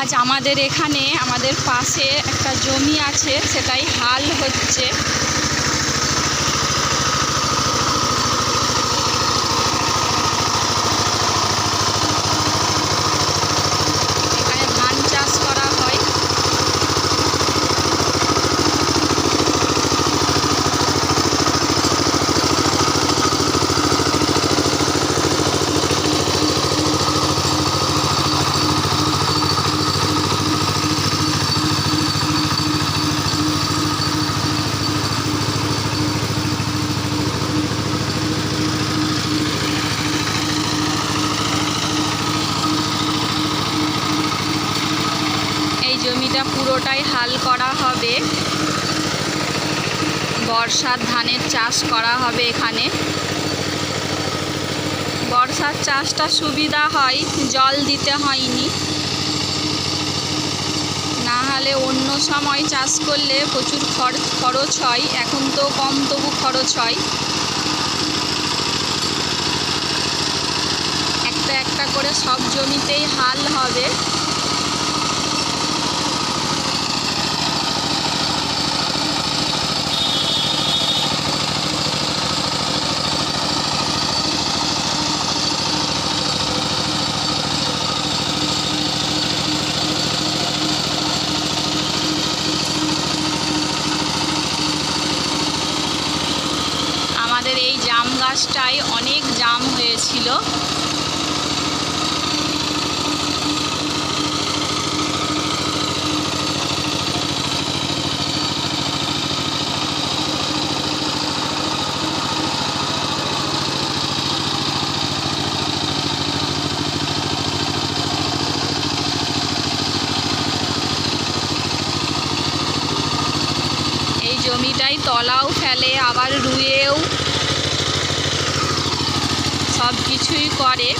আজ আমাদের এখানে আমাদের পাশে একটা জমি আছে, সেটাই হাল হচ্ছে। এখানে ধান চাষ করা হয়। এই জমিটা পুরোটাই হাল করা হবে, বর্ষার ধানের চাষ করা হবে এখানে। বর্ষার চাষটা সুবিধা হয়, জল দিতে হয়নি, না হলে অন্য সময় চাষ করলে প্রচুর খরচ হয়। এখন তো কম, তবু খরচ হয়। একটা একটা করে সব জমিতেই হাল হবে। আমাদের এই জাম গাছটায় অনেক জাম হয়েছিল। এই জমিটাই তলাও ফেলে, আবার রুয়েও সব কিছুই করে।